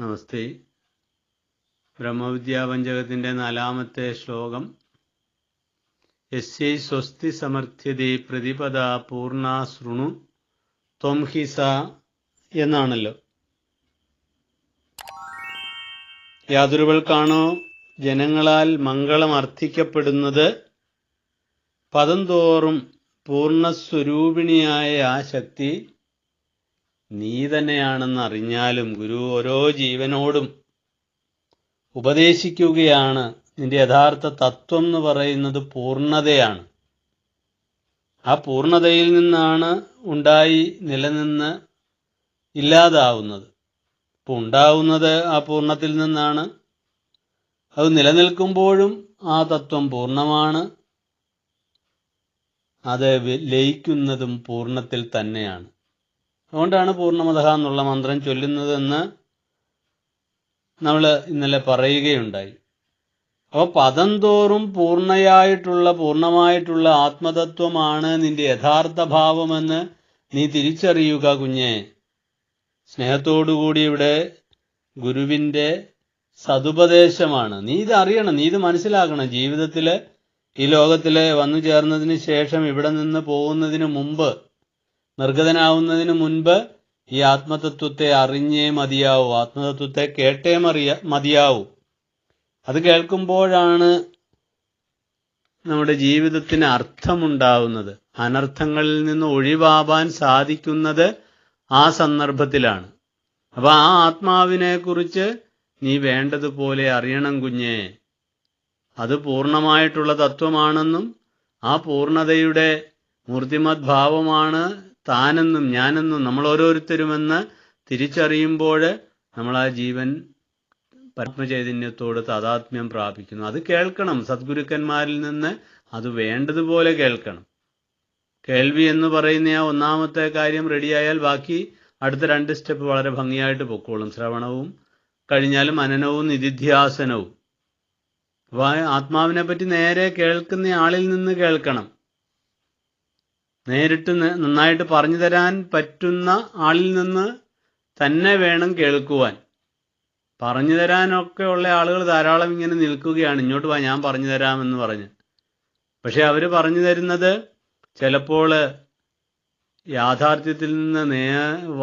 നമസ്തേ. ബ്രഹ്മവിദ്യാപഞ്ചകത്തിൻ്റെ 4-ാമത്തെ ശ്ലോകം. യസ്യൈ സ്വസ്തി സമർത്ഥ്യതേ പ്രതിപദാ പൂർണ്ണാ ശൃണു ത്വം ഹി സ എന്നാണല്ലോ. യാതൊരുവൾക്കാണോ ജനങ്ങളാൽ മംഗളം അർത്ഥിക്കപ്പെടുന്നത് പദം തോറും പൂർണ്ണസ്വരൂപിണിയായ ആ ശക്തി നീ തന്നെയാണെന്ന് അറിഞ്ഞാലും ഗുരു ഓരോ ജീവനോടും ഉപദേശിക്കുകയാണ്. നിന്റെ യഥാർത്ഥ തത്വം എന്ന് പറയുന്നത് പൂർണ്ണതയാണ്. ആ പൂർണ്ണതയിൽ നിന്നാണ് ഉണ്ടായി നിലനിന്ന് ഇല്ലാതാവുന്നത്. ഇപ്പോൾ ഉണ്ടാവുന്നത് ആ പൂർണ്ണത്തിൽ നിന്നാണ്. അത് നിലനിൽക്കുമ്പോഴും ആ തത്വം പൂർണ്ണമാണ്. അത് ലയിക്കുന്നതും പൂർണ്ണത്തിൽ തന്നെയാണ്. അതുകൊണ്ടാണ് പൂർണ്ണമതഃ എന്നുള്ള മന്ത്രം ചൊല്ലുന്നതെന്ന് നമ്മൾ ഇന്നലെ പറയുകയുണ്ടായി. അപ്പോൾ പദം തോറും പൂർണ്ണമായിട്ടുള്ള ആത്മതത്വമാണ് നിന്റെ യഥാർത്ഥ ഭാവമെന്ന് നീ തിരിച്ചറിയുക കുഞ്ഞെ. സ്നേഹത്തോടുകൂടി ഇവിടെ ഗുരുവിൻ്റെ സതുപദേശമാണ്. നീ ഇത് അറിയണം, നീ ഇത് മനസ്സിലാക്കണം. ജീവിതത്തിൽ ഈ ലോകത്തിൽ വന്നു ചേർന്നതിന് ശേഷം ഇവിടെ നിന്ന് പോകുന്നതിന് മുമ്പ്, നിർഗതനാവുന്നതിന് മുൻപ് ഈ ആത്മതത്വത്തെ അറിഞ്ഞേ മതിയാവൂ, ആത്മതത്വത്തെ കേട്ടേ മതിയാവൂ. അത് കേൾക്കുമ്പോഴാണ് നമ്മുടെ ജീവിതത്തിന് അർത്ഥമുണ്ടാവുന്നത്. അനർത്ഥങ്ങളിൽ നിന്ന് ഒഴിവാവാൻ സാധിക്കുന്നത് ആ സന്ദർഭത്തിലാണ്. അപ്പോൾ ആ ആത്മാവിനെ കുറിച്ച് നീ വേണ്ടതുപോലെ അറിയണം കുഞ്ഞേ. അത് പൂർണ്ണമായിട്ടുള്ള തത്വമാണെന്നും ആ പൂർണ്ണതയുടെ മൂർത്തിമത് ഭാവമാണ് താനെന്നും ഞാനെന്നും നമ്മൾ ഓരോരുത്തരുമെന്ന് തിരിച്ചറിയുമ്പോൾ നമ്മൾ ആ ജീവൻ പരമചൈതന്യത്തോട് താതാത്മ്യം പ്രാപിക്കുന്നു. അത് കേൾക്കണം. സദ്ഗുരുക്കന്മാരിൽ നിന്ന് അത് വേണ്ടതുപോലെ കേൾക്കണം. കേൾവി എന്ന് പറയുന്ന ആ 1-ാമത്തെ കാര്യം റെഡിയായാൽ ബാക്കി അടുത്ത 2 സ്റ്റെപ്പ് വളരെ ഭംഗിയായിട്ട് പൊക്കോളും. ശ്രവണവും കഴിഞ്ഞാലും മനനവും നിധിധ്യാസനവും. അപ്പോൾ ആത്മാവിനെ പറ്റി നേരെ കേൾക്കുന്ന ആളിൽ നിന്ന് കേൾക്കണം. നേരിട്ട് നന്നായിട്ട് പറഞ്ഞു തരാൻ പറ്റുന്ന ആളിൽ നിന്ന് തന്നെ വേണം കേൾക്കുവാൻ. പറഞ്ഞു തരാനൊക്കെ ഉള്ള ആളുകൾ ധാരാളം ഇങ്ങനെ നിൽക്കുകയാണ്, ഇങ്ങോട്ട് വാ ഞാൻ പറഞ്ഞു തരാമെന്ന് പറഞ്ഞ്. പക്ഷെ അവർ പറഞ്ഞു തരുന്നത് ചിലപ്പോൾ യാഥാർത്ഥ്യത്തിൽ നിന്ന്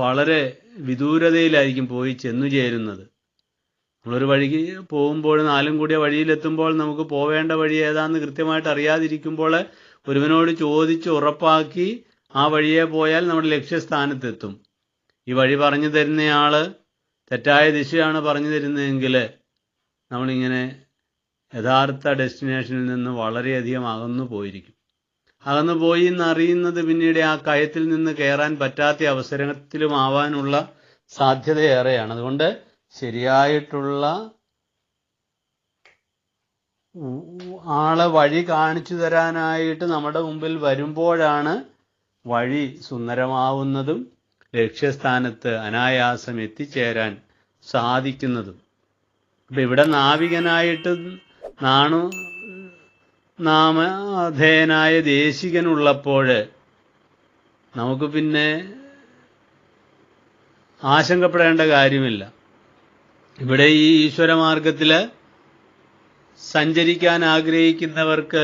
വളരെ വിദൂരതയിലായിരിക്കും പോയി ചെന്നു ചേരുന്നത്. നമ്മളൊരു വഴിക്ക് പോകുമ്പോൾ 4 കൂടിയ വഴിയിലെത്തുമ്പോൾ നമുക്ക് പോവേണ്ട വഴി ഏതാണെന്ന് കൃത്യമായിട്ട് അറിയാതിരിക്കുമ്പോൾ ഒരുവനോട് ചോദിച്ച് ഉറപ്പാക്കി ആ വഴിയെ പോയാൽ നമ്മുടെ ലക്ഷ്യസ്ഥാനത്തെത്തും. ഈ വഴി പറഞ്ഞു തരുന്നയാൾ തെറ്റായ ദിശയാണ് പറഞ്ഞു തരുന്നതെങ്കിൽ നമ്മളിങ്ങനെ യഥാർത്ഥ ഡെസ്റ്റിനേഷനിൽ നിന്ന് വളരെയധികം അകന്നു പോയിരിക്കും. അകന്നു പോയി എന്നറിയുന്നത് പിന്നീട് ആ കയത്തിൽ നിന്ന് കയറാൻ പറ്റാത്ത അവസരത്തിലുമാവാനുള്ള സാധ്യതയേറെയാണ്. അതുകൊണ്ട് ശരിയായിട്ടുള്ള ആളെ വഴി കാണിച്ചു തരാനായിട്ട് നമ്മുടെ മുമ്പിൽ വരുമ്പോഴാണ് വഴി സുന്ദരമാവുന്നതും ലക്ഷ്യസ്ഥാനത്ത് അനായാസം എത്തിച്ചേരാൻ സാധിക്കുന്നതും. അപ്പം ഇവിടെ നാവികനായിട്ട് നാമധേയനായ ദേശികനുള്ളപ്പോൾ നമുക്ക് പിന്നെ ആശങ്കപ്പെടേണ്ട കാര്യമില്ല. ഇവിടെ ഈ ഈശ്വരമാർഗത്തിൽ സഞ്ചരിക്കാൻ ആഗ്രഹിക്കുന്നവർക്ക്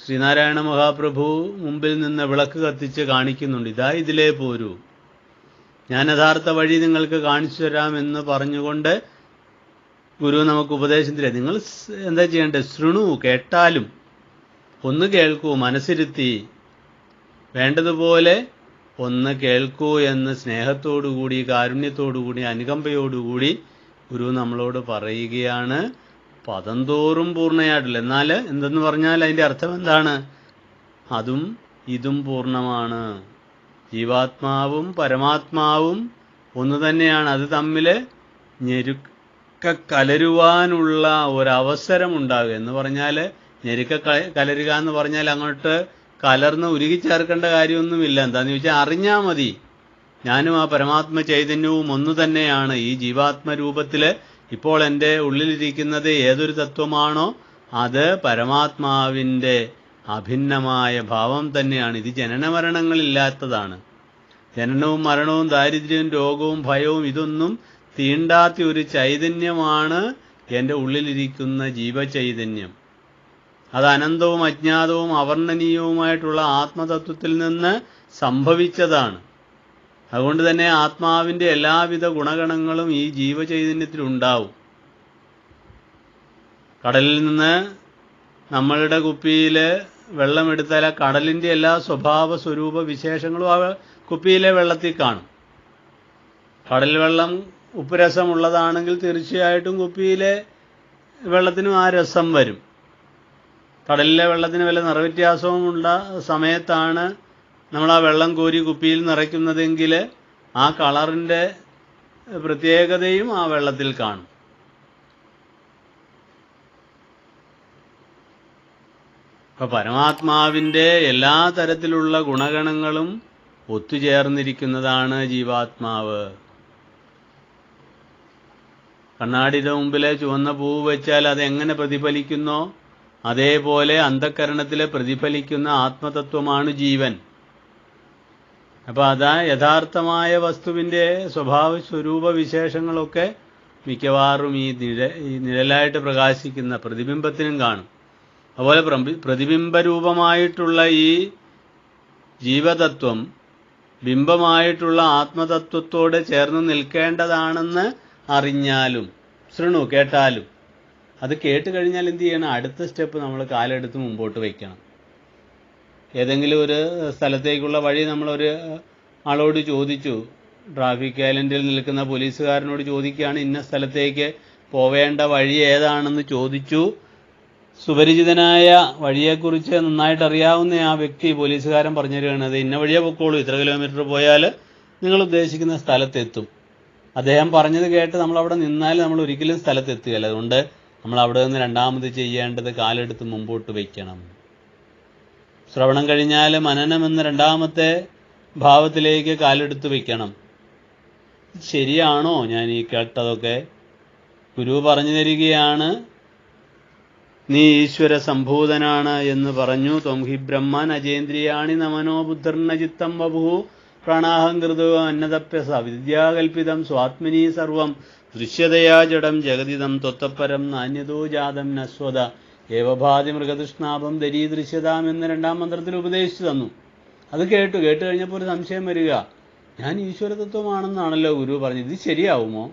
ശ്രീനാരായണ മഹാപ്രഭു മുമ്പിൽ നിന്ന് വിളക്ക് കത്തിച്ച് കാണിക്കുന്നുണ്ട്. ഇതാ ഇതിലേ പോരൂ, ഞാൻ യഥാർത്ഥ വഴി നിങ്ങൾക്ക് കാണിച്ചു തരാമെന്ന് പറഞ്ഞുകൊണ്ട് ഗുരു നമുക്ക് ഉപദേശം തരാം. നിങ്ങൾ എന്താ ചെയ്യേണ്ടത്? ശൃണു, കേട്ടാലും ഒന്ന് കേൾക്കൂ, മനസ്സിരുത്തി വേണ്ടതുപോലെ ഒന്ന് കേൾക്കൂ എന്ന് സ്നേഹത്തോടുകൂടി, കാരുണ്യത്തോടുകൂടി, അനുകമ്പയോടുകൂടി ഗുരു നമ്മളോട് പറയുകയാണ്. പദം തോറും പൂർണ്ണയായിട്ടില്ല. എന്നാൽ എന്തെന്ന് പറഞ്ഞാൽ അതിൻ്റെ അർത്ഥം എന്താണ്? അതും ഇതും പൂർണ്ണമാണ്. ജീവാത്മാവും പരമാത്മാവും ഒന്ന് തന്നെയാണ്. അത് തമ്മിൽ കലരുവാനുള്ള ഒരവസരം ഉണ്ടാകുക എന്ന് പറഞ്ഞാൽ, കലരുക എന്ന് പറഞ്ഞാൽ അങ്ങോട്ട് കലർന്ന് ഉരുകിച്ചേർക്കേണ്ട കാര്യമൊന്നുമില്ല. എന്താണെന്ന് ചോദിച്ചാൽ അറിഞ്ഞാൽ മതി. ഞാനും ആ പരമാത്മ ചൈതന്യവും ഒന്നു തന്നെയാണ്. ഈ ജീവാത്മരൂപത്തിൽ ഇപ്പോൾ എൻ്റെ ഉള്ളിലിരിക്കുന്നത് ഏതൊരു തത്വമാണോ അത് പരമാത്മാവിൻ്റെ അഭിന്നമായ ഭാവം തന്നെയാണ്. ഇത് ജനനമരണങ്ങളില്ലാത്തതാണ്. ജനനവും മരണവും ദാരിദ്ര്യവും രോഗവും ഭയവും ഇതൊന്നും തീണ്ടാത്ത ഒരു ചൈതന്യമാണ് എൻ്റെ ഉള്ളിലിരിക്കുന്ന ജീവചൈതന്യം. അത് അനന്തവും അജ്ഞാതവും അവർണ്ണനീയവുമായിട്ടുള്ള ആത്മതത്വത്തിൽ നിന്ന് സംഭവിച്ചതാണ്. അതുകൊണ്ട് തന്നെ ആത്മാവിൻ്റെ എല്ലാവിധ ഗുണഗണങ്ങളും ഈ ജീവചൈതന്യത്തിലുണ്ടാവും. കടലിൽ നിന്ന് നമ്മളുടെ കുപ്പിയിൽ വെള്ളമെടുത്താൽ ആ കടലിൻ്റെ എല്ലാ സ്വഭാവ സ്വരൂപ വിശേഷങ്ങളും ആ കുപ്പിയിലെ വെള്ളത്തിൽ കാണും. കടൽ വെള്ളം ഉപ്പുരസമുള്ളതാണെങ്കിൽ തീർച്ചയായിട്ടും കുപ്പിയിലെ വെള്ളത്തിനും ആ രസം വരും. കടലിലെ വെള്ളത്തിന് വല്ല നിറവ്യത്യാസവും ഉള്ള സമയത്താണ് നമ്മൾ ആ വെള്ളം കോരി കുപ്പിയിൽ നിറയ്ക്കുന്നതെങ്കിൽ ആ കളറിൻ്റെ പ്രത്യേകതയും ആ വെള്ളത്തിൽ കാണും. അപ്പോൾ പരമാത്മാവിൻ്റെ എല്ലാ തരത്തിലുള്ള ഗുണഗണങ്ങളും ഒത്തുചേർന്നിരിക്കുന്നതാണ് ജീവാത്മാവ്. കണ്ണാടിയുടെ മുമ്പിലെ ചുവന്ന പൂവ് വെച്ചാൽ അതെങ്ങനെ പ്രതിഫലിക്കുന്നോ അതേപോലെ അന്ധക്കരണത്തിൽ പ്രതിഫലിക്കുന്ന ആത്മതത്വമാണ് ജീവൻ. അപ്പോൾ അതാ യഥാർത്ഥമായ വസ്തുവിൻ്റെ സ്വഭാവ സ്വരൂപ വിശേഷങ്ങളൊക്കെ മിക്കവാറും ഈ നിഴലായിട്ട് പ്രകാശിക്കുന്ന പ്രതിബിംബത്തിനും കാണും. അതുപോലെ പ്രതിബിംബരൂപമായിട്ടുള്ള ഈ ജീവതത്വം ബിംബമായിട്ടുള്ള ആത്മതത്വത്തോട് ചേർന്ന് നിൽക്കേണ്ടതാണെന്ന് അറിഞ്ഞാലും കേട്ടാലും അത് കേട്ട് കഴിഞ്ഞാൽ എന്ത് ചെയ്യണം? അടുത്ത സ്റ്റെപ്പ് നമ്മൾ കാലെടുത്ത് മുമ്പോട്ട് വയ്ക്കണം. ഏതെങ്കിലും ഒരു സ്ഥലത്തേക്കുള്ള വഴി നമ്മളൊരു ആളോട് ചോദിച്ചു, ട്രാഫിക് ഐലൻഡിൽ നിൽക്കുന്ന പോലീസുകാരനോട് ചോദിക്കുകയാണ് ഇന്ന സ്ഥലത്തേക്ക് പോവേണ്ട വഴി ഏതാണെന്ന് ചോദിച്ചു. സുപരിചിതനായ വഴിയെക്കുറിച്ച് നന്നായിട്ട് അറിയാവുന്ന ആ വ്യക്തി പോലീസുകാരൻ പറഞ്ഞു തരികയാണ്, അത് ഇന്ന വഴിയെ പൊക്കോളൂ, ഇത്ര കിലോമീറ്റർ പോയാൽ നിങ്ങൾ ഉദ്ദേശിക്കുന്ന സ്ഥലത്തെത്തും. അദ്ദേഹം പറഞ്ഞത് കേട്ട് നമ്മളവിടെ നിന്നാൽ നമ്മൾ ഒരിക്കലും സ്ഥലത്തെത്തുകയില്ല. അതുകൊണ്ട് നമ്മൾ അവിടെ നിന്ന് രണ്ടാമത് ചെയ്യേണ്ടത് കാലെടുത്ത് മുമ്പോട്ട് വയ്ക്കണം. ശ്രവണം കഴിഞ്ഞാൽ മനനം എന്ന രണ്ടാമത്തെ ഭാവത്തിലേക്ക് കാലെടുത്ത് വയ്ക്കണം. ശരിയാണോ ഞാൻ ഈ കേട്ടതൊക്കെ? ഗുരു പറഞ്ഞു തരികയാണ്, നീ ഈശ്വര സംഭൂതനാണ് എന്ന് പറഞ്ഞു. ത്വം ഹി ബ്രഹ്മൻ അജേന്ദ്രിയാണി നമനോ ബുദ്ധർണ ചിത്തം വപുഃ പ്രാണാഹംകൃതോ അന്നതപ്യസ വിദ്യാകൽപിതം സ്വാത്മനി സർവം ദൃശ്യതയാ ജഡം ജഗതിദം ത്വത്തപരം നാന്യതോ ജാതം നശ്വത ഏവഭാതി മൃഗതൃഷ്ണാപം ദരീദൃശ്യതാം എന്ന് രണ്ടാം മന്ത്രത്തിൽ ഉപദേശിച്ചു തന്നു. അത് കേട്ടു കഴിഞ്ഞപ്പോൾ ഒരു സംശയം വരിക, ഞാൻ ഈശ്വരതത്വമാണെന്നാണല്ലോ ഗുരു പറഞ്ഞത്, ഇത് ശരിയാവുമോ?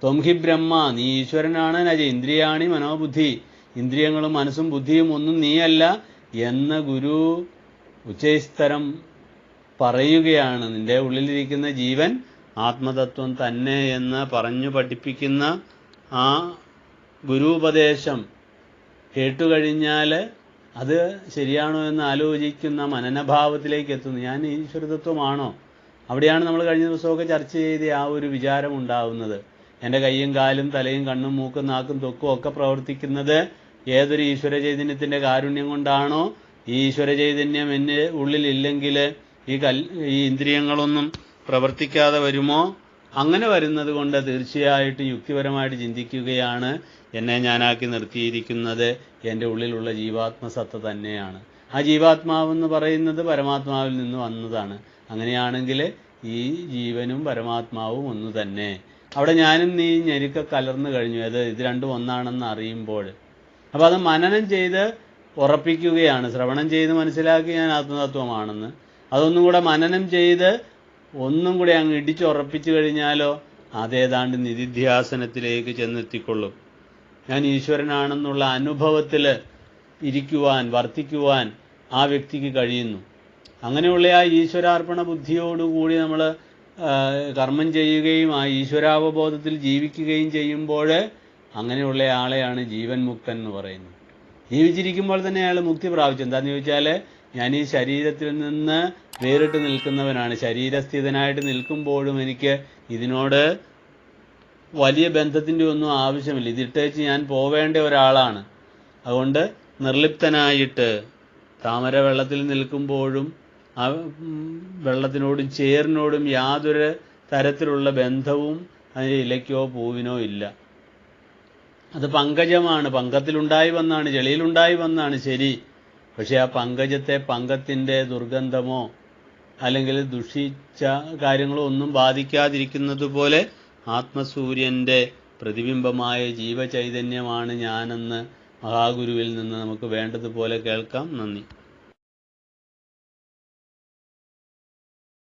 ത്വം ഹി ബ്രഹ്മ, നീ ഈശ്വരനാണ്. നജ ഇന്ദ്രിയാണി മനോബുദ്ധി, ഇന്ദ്രിയങ്ങളും മനസ്സും ബുദ്ധിയും ഒന്നും നീയല്ല എന്ന് ഗുരു ഉച്ചൈസ്തരം പറയുകയാണ്. നിന്റെ ഉള്ളിലിരിക്കുന്ന ജീവൻ ആത്മതത്വം തന്നെ എന്ന് പറഞ്ഞു പഠിപ്പിക്കുന്ന ആ ഗുരുപദേശം കേട്ടുകഴിഞ്ഞാൽ അത് ശരിയാണോ എന്ന് ആലോചിക്കുന്ന മനനഭാവത്തിലേക്ക് എത്തുന്നു. ഞാൻ ഈശ്വരതത്വമാണോ? അവിടെയാണ് നമ്മൾ കഴിഞ്ഞ ദിവസമൊക്കെ ചർച്ച ചെയ്ത് ആ ഒരു വിചാരം ഉണ്ടാവുന്നത്. എൻ്റെ കൈയും കാലും തലയും കണ്ണും മൂക്കും നാക്കും ത്വക്കും ഒക്കെ പ്രവർത്തിക്കുന്നത് ഏതൊരു ഈശ്വര ചൈതന്യത്തിൻ്റെ കാരുണ്യം കൊണ്ടാണോ? ഈ ഈശ്വര ചൈതന്യം എൻ്റെ ഉള്ളിലില്ലെങ്കിൽ ഈ ഇന്ദ്രിയങ്ങളൊന്നും പ്രവർത്തിക്കാതെ വരുമോ? അങ്ങനെ വരുന്നത് കൊണ്ട് തീർച്ചയായിട്ടും യുക്തിപരമായിട്ട് ചിന്തിക്കുകയാണ്, എന്നെ ഞാനാക്കി നിർത്തിയിരിക്കുന്നത് എൻ്റെ ഉള്ളിലുള്ള ജീവാത്മസത്ത തന്നെയാണ്. ആ ജീവാത്മാവെന്ന് പറയുന്നത് പരമാത്മാവിൽ നിന്ന് വന്നതാണ്. അങ്ങനെയാണെങ്കിൽ ഈ ജീവനും പരമാത്മാവും ഒന്ന് തന്നെ. അവിടെ ഞാനും നീ ഞെരുക്ക കലർന്നു കഴിഞ്ഞു. ഇത് രണ്ടും ഒന്നാണെന്ന് അറിയുമ്പോൾ അപ്പോൾ അത് മനനം ചെയ്ത് ഉറപ്പിക്കുകയാണ്. ശ്രവണം ചെയ്ത് മനസ്സിലാക്കി ഞാൻ ആത്മതത്വമാണെന്ന്. അതൊന്നും കൂടെ മനനം ചെയ്ത് ഒന്നും കൂടെ അങ്ങ് ഇടിച്ചുറപ്പിച്ചു കഴിഞ്ഞാലോ അതേതാണ്ട് നിധിധ്യാസനത്തിലേക്ക് ചെന്നെത്തിക്കൊള്ളും. ഞാൻ ഈശ്വരനാണെന്നുള്ള അനുഭവത്തിൽ ഇരിക്കുവാൻ വർത്തിക്കുവാൻ ആ വ്യക്തിക്ക് കഴിയുന്നു. അങ്ങനെയുള്ള ആ ഈശ്വരാർപ്പണ ബുദ്ധിയോടുകൂടി നമ്മൾ കർമ്മം ചെയ്യുകയും ആ ഈശ്വരാവബോധത്തിൽ ജീവിക്കുകയും ചെയ്യുമ്പോൾ അങ്ങനെയുള്ള ആളെയാണ് ജീവൻ മുക്തൻ എന്ന് പറയുന്നത്. ജീവിച്ചിരിക്കുമ്പോൾ തന്നെ അയാൾ മുക്തി പ്രാപിച്ചു. എന്താണെന്ന് ചോദിച്ചാൽ ഞാൻ ഈ ശരീരത്തിൽ നിന്ന് വേറിട്ട് നിൽക്കുന്നവനാണ്. ശരീരസ്ഥിതനായിട്ട് നിൽക്കുമ്പോഴും എനിക്ക് ഇതിനോട് വലിയ ബന്ധത്തിൻ്റെ ഒന്നും ആവശ്യമില്ല. ഇതിട്ടേച്ച് ഞാൻ പോവേണ്ട ഒരാളാണ്. അതുകൊണ്ട് നിർലിപ്തനായിട്ട് താമര വെള്ളത്തിൽ നിൽക്കുമ്പോഴും ആ വെള്ളത്തിനോടും ചേറിനോടും യാതൊരു തരത്തിലുള്ള ബന്ധവും അതിൻ്റെ ഇലയ്ക്കോ പൂവിനോ ഇല്ല. അത് പങ്കജമാണ്, പങ്കത്തിലുണ്ടായി വന്നാണ്, ചെളിയിലുണ്ടായി വന്നാണ് ശരി. പക്ഷെ ആ പങ്കജത്തെ പങ്കത്തിൻ്റെ ദുർഗന്ധമോ അല്ലെങ്കിൽ ദുഷിച്ച കാര്യങ്ങളോ ഒന്നും ബാധിക്കാതിരിക്കുന്നത് പോലെ ആത്മസൂര്യൻ്റെ പ്രതിബിംബമായ ജീവചൈതന്യമാണ് ഞാനെന്ന് മഹാഗുരുവിൽ നിന്ന് നമുക്ക് വേണ്ടതുപോലെ കേൾക്കാം. നന്ദി.